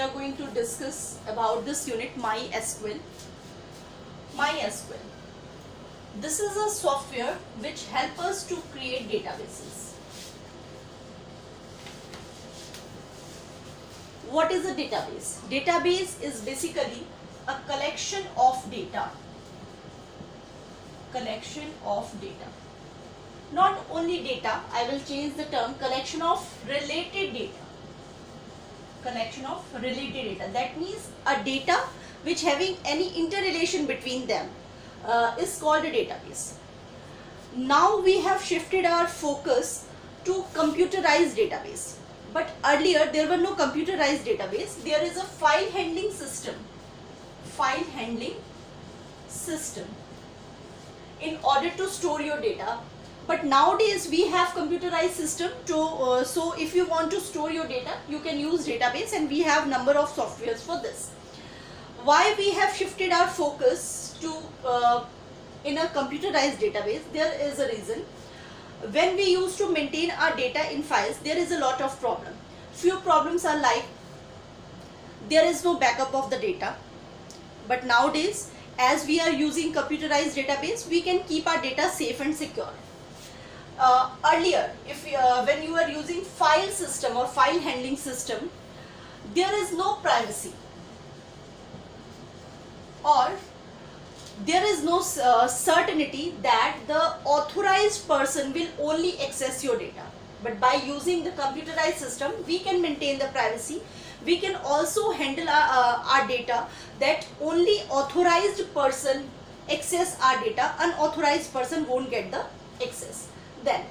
are going to discuss about this unit, MySQL. MySQL. This is a software which helps us to create databases. What is a database? Database is basically a collection of data. Collection of data. Not only data, I will change the term, collection of related data. Collection of related data. That means a data which having any interrelation between them is called a database. Now we have shifted our focus to computerized database. But earlier there were no computerized database. There is a file handling system. File handling system in order to store your data. But nowadays we have computerized system to so if you want to store your data, you can use database, and we have number of softwares for this. Why we have shifted our focus to in a computerized database? There is a reason. When we used to maintain our data in files, there is a lot of problem. Few problems are like there is no backup of the data. But nowadays, as we are using computerized database, we can keep our data safe and secure. Earlier, if when you are using file system or file handling system, there is no privacy, or there is no certainty that the authorized person will only access your data. But by using the computerized system, we can maintain the privacy. We can also handle our data that only authorized person access our data, unauthorized person won't get the access. Then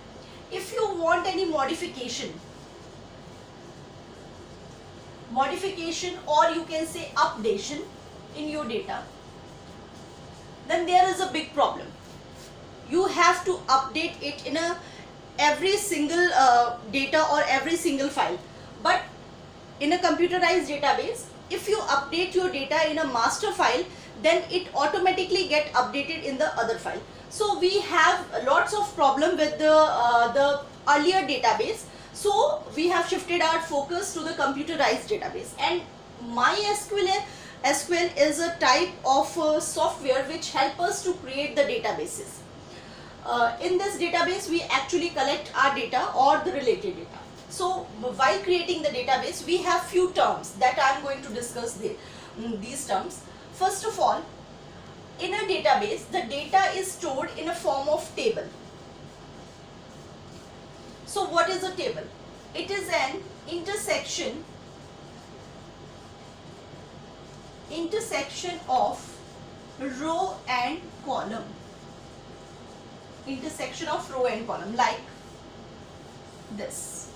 if you want any modification or you can say updation in your data, then there is a big problem. You have to update it in every single data or every single file. But in a computerized database, if you update your data in a master file, then it automatically get updated in the other file. So we have lots of problem with the earlier database. So we have shifted our focus to the computerized database, and MySQL is a type of software which help us to create the databases. In this database, we actually collect our data or the related data. So while creating the database, we have few terms that I am going to discuss these terms. First of all, in a database, the data is stored in a form of table. So what is a table? It is an intersection of row and column. Intersection of row and column, like this.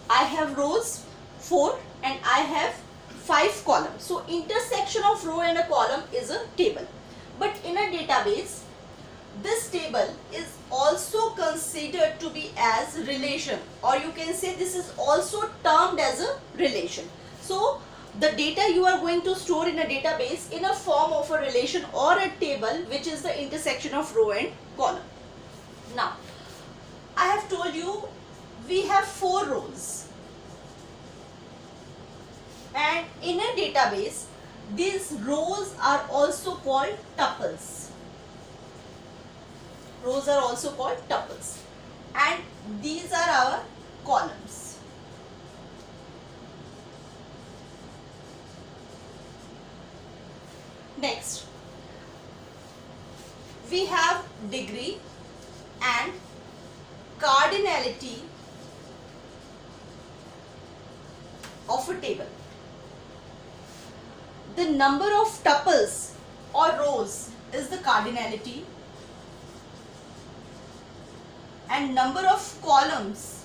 I have rows 4 and I have 5 columns. So intersection of row and a column is a table. But in a database, this table is also considered to be as relation, or you can say this is also termed as a relation. So the data you are going to store in a database in a form of a relation or a table, which is the intersection of row and column. Now, I have told you we have 4 rows. And in a database, these rows are also called tuples. Rows are also called tuples. And these are our columns. Next, we have degree and cardinality of a table. The number of tuples or rows is the cardinality, and number of columns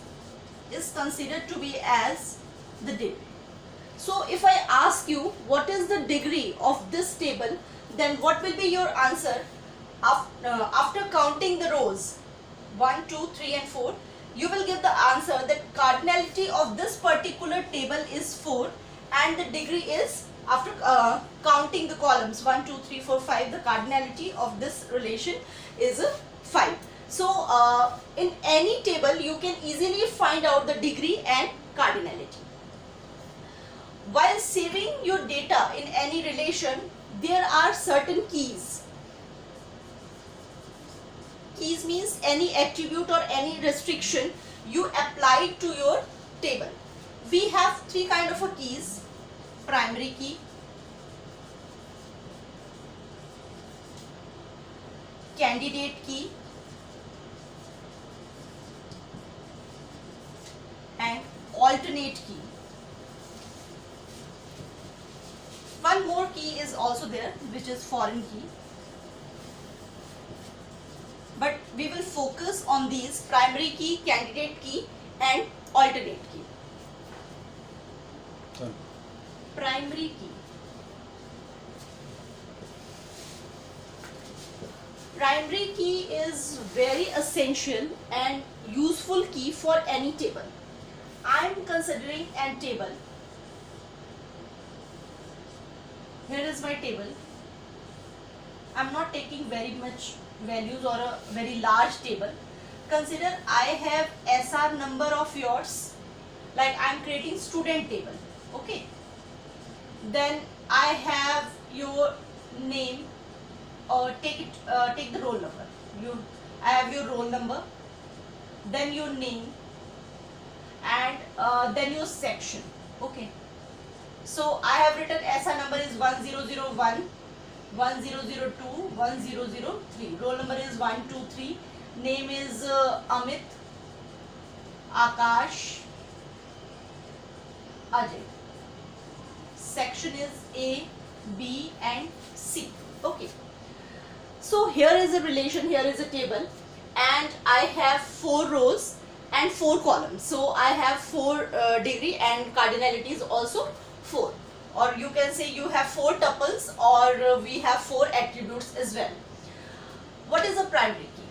is considered to be as the degree. So if I ask you what is the degree of this table, then what will be your answer? After counting the rows 1, 2, 3 and 4, you will get the answer that cardinality of this particular table is 4, and the degree is, after counting the columns 1, 2, 3, 4, 5, the cardinality of this relation is 5. So in any table you can easily find out the degree and cardinality. While saving your data in any relation, there are certain keys. Keys means any attribute or any restriction you apply to your table. We have three kind of keys: primary key, candidate key, and alternate key. One more key is also there, which is foreign key. But we will focus on these: primary key, candidate key, and alternate key. Primary key. Primary key is very essential and useful key for any table. I am considering a table. Here is my table. I am not taking very much values or a very large table. Consider I have SR number of yours, like I am creating student table. Okay. Then I have your name, or take the roll number. I have your roll number, then your name, and then your section. Okay. So I have written SR number is 1001, 1002, 1003. Roll number is 123. Name is Amit, Akash, Ajay. Section is A, B, and C. Okay. So here is a relation, here is a table, and I have 4 rows and 4 columns. So I have 4 degree, and cardinality is also 4. Or you can say you have 4 tuples, or we have 4 attributes as well. What is a primary key?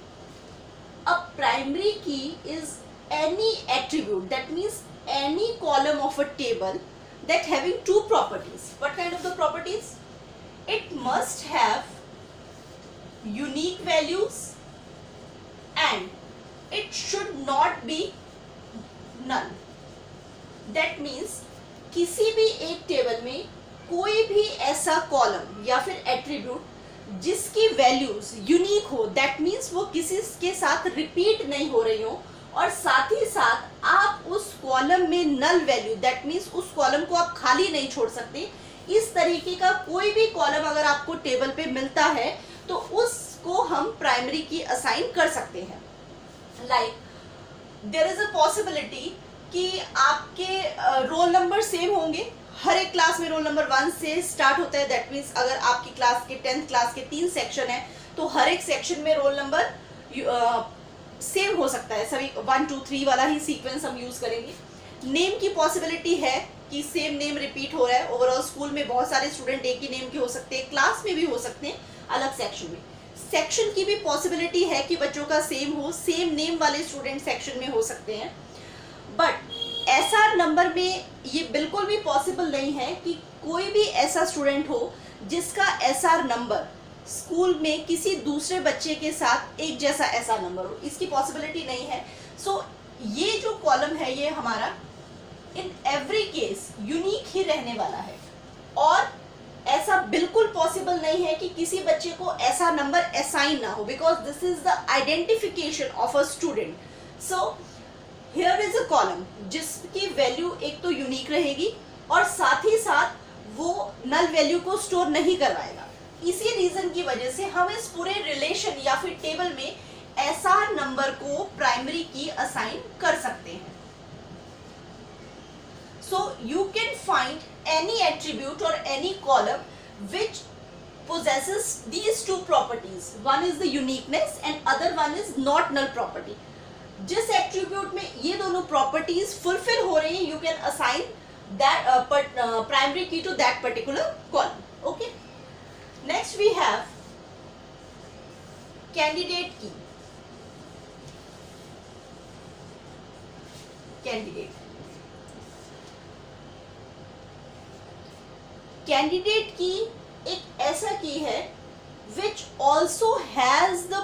A primary key is any attribute, that means any column of a table that having 2 properties. What kind of the properties? It must have unique values and it should not be null. That means किसी भी एक table में कोई भी ऐसा column या फिर attribute जिसकी वैल्यूज यूनिक हो, दैट मीन्स वो किसी के साथ रिपीट नहीं हो रही हो, और साथ ही साथ आप उस कॉलम में नल वैल्यू, दैट मीन्स उस कॉलम को आप खाली नहीं छोड़ सकते, इस तरीके का कोई भी कॉलम अगर आपको टेबल पे मिलता है तो उसको हम प्राइमरी की असाइन कर सकते हैं. Like there is a possibility कि आपके रोल नंबर सेम होंगे, हर एक क्लास में रोल नंबर 1 से स्टार्ट होता है. दैट मीन्स अगर आपकी क्लास के 10th क्लास के 3 सेक्शन है तो हर एक सेक्शन में रोल नंबर सेम हो सकता है, सभी 1 2 3 वाला ही सीक्वेंस हम यूज करेंगे. नेम की पॉसिबिलिटी है कि सेम नेम रिपीट हो रहा है. ओवरऑल स्कूल में बहुत सारे स्टूडेंट एक ही नेम के हो सकते हैं, क्लास में भी हो सकते हैं, अलग सेक्शन में. सेक्शन की भी पॉसिबिलिटी है कि बच्चों का सेम हो, सेम नेम वाले स्टूडेंट सेक्शन में हो सकते हैं. बट एसआर नंबर में ये बिल्कुल भी पॉसिबल नहीं है कि कोई भी ऐसा स्टूडेंट हो जिसका एसआर नंबर स्कूल में किसी दूसरे बच्चे के साथ एक जैसा एसआर नंबर हो. इसकी पॉसिबिलिटी नहीं है. सो ये जो कॉलम है ये हमारा इन एवरी केस यूनिक ही रहने वाला है, और ऐसा बिल्कुल पॉसिबल नहीं है कि किसी बच्चे को ऐसा नंबर असाइन ना हो, because this is the identification of a student. So here is a column जिसकी वैल्यू एक तो यूनिक रहेगी और साथ ही साथ वो नल वैल्यू को स्टोर नहीं करवाएगा. इसी रीजन की वजह से हम इस पूरे रिलेशन या फिर टेबल में एसआर नंबर को प्राइमरी की असाइन कर सकते हैं. So you can find any attribute or any column which possesses these 2 properties. One is the uniqueness and other one is not null property. जिस attribute में ये दोनों properties fulfill हो रही हैं, you can assign that primary key to that particular column. Okay. Next we have candidate key. Candidate. Candidate की एक ऐसा की है which also has the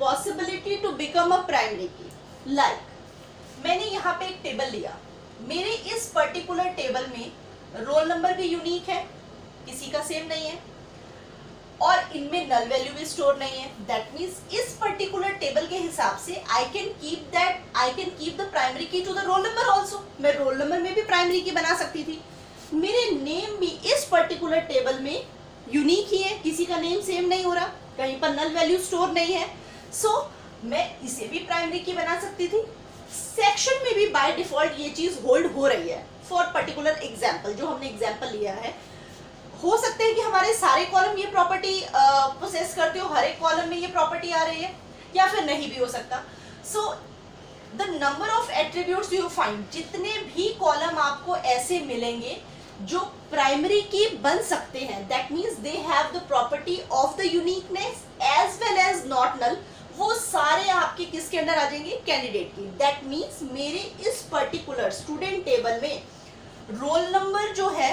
possibility to become a primary key. Like, मैंने यहाँ पे एक टेबल लिया, मेरे इस पर्टिकुलर टेबल में रोल नंबर भी यूनिक है, किसी का सेम नहीं है, और इनमें नल वैल्यू भी स्टोर नहीं है. दैट मीन्स इस पर्टिकुलर टेबल के हिसाब से I can keep the primary key to the roll number also. मैं रोल नंबर में भी प्राइमरी की बना सकती थी. मेरे नेम भी इस पर्टिकुलर टेबल में यूनिक ही है, किसी का नेम सेम नहीं हो रहा, कहीं पर नल वैल्यू स्टोर नहीं है. सो मैं इसे भी प्राइमरी की बना सकती थी. सेक्शन में भी बाय डिफॉल्ट ये चीज होल्ड हो रही है. फॉर पर्टिकुलर एग्जाम्पल, जो हमने एग्जाम्पल लिया है, हो सकता है कि हमारे सारे कॉलम ये प्रॉपर्टी पोसेस करते हो, हर एक कॉलम में ये प्रॉपर्टी आ रही है, या फिर नहीं भी हो सकता. So the number of attributes you find, जितने भी कॉलम आपको ऐसे मिलेंगे जो प्राइमरी की बन सकते हैं, that means they have the property of the uniqueness as well as not null, वो सारे आपके किसके अंडर आ जाएंगे? कैंडिडेट की. दैट मीन्स मेरे इस पर्टिकुलर स्टूडेंट टेबल में रोल नंबर जो है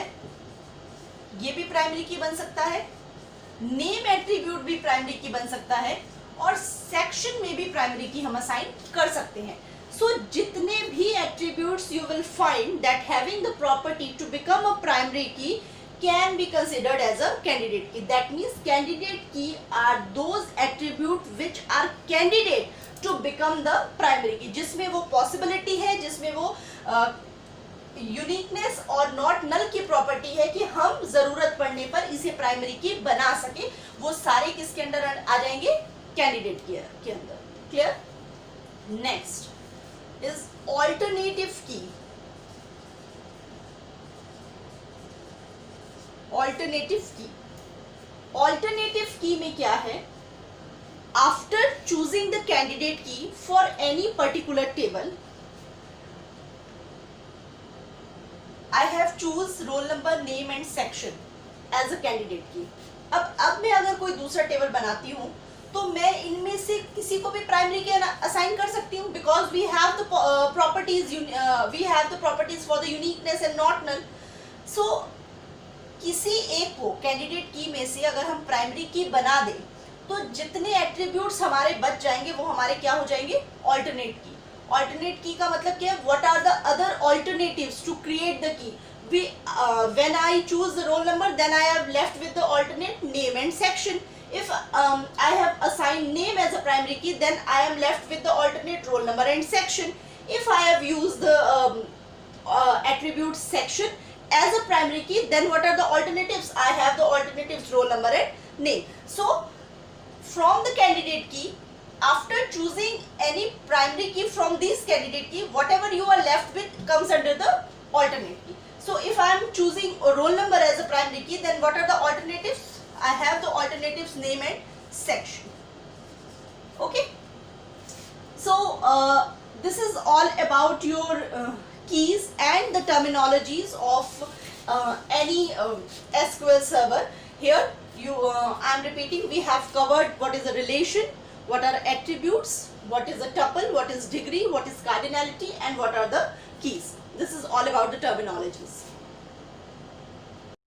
ये भी प्राइमरी की बन सकता है, नेम एट्रीब्यूट भी प्राइमरी की बन सकता है, और सेक्शन में भी प्राइमरी की हम असाइन कर सकते हैं. So जितने भी attributes you will find that having the property to become a primary key can be considered as a candidate key. That means candidate key are those attributes which are candidate to become the primary key. जिसमें वो possibility है, जिसमें वो uniqueness और not null की property है कि हम जरूरत पड़ने पर इसे primary key बना सके, वो सारे किसके अंदर आ जाएंगे? Candidate के अंदर. Clear? Next is alternative key. Alternative key में क्या है? After choosing the candidate key for any particular table, I have choose roll number, name and section as a candidate key. अब मैं अगर कोई दूसरा टेबल बनाती हूँ तो मैं इनमें से किसी को भी प्राइमरी की असाइन कर सकती हूँ, because we have the properties for the uniqueness and not null. So किसी एक को कैंडिडेट की में से अगर हम प्राइमरी की बना दें तो जितने एट्रीब्यूट्स हमारे बच जाएंगे वो हमारे क्या हो जाएंगे? ऑल्टरनेट की. ऑल्टरनेट की का मतलब क्या है? What are the other alternatives to create the key. When I choose the roll number, then I am left with the alternate name and section. If I have assigned name as a primary key, then I am left with the alternate roll number and section. If I have used the attribute section as a primary key, then what are the alternatives? I have the alternatives roll number and name. So from the candidate key, after choosing any primary key from this candidate key, whatever you are left with comes under the alternate key. So if I am choosing a roll number as a primary key, then what are the alternatives? I have the alternatives name and section. Okay. So this is all about your keys and the terminologies of any SQL server. Here I am repeating, we have covered what is a relation, what are attributes, what is a tuple, what is degree, what is cardinality, and what are the keys. This is all about the terminologies.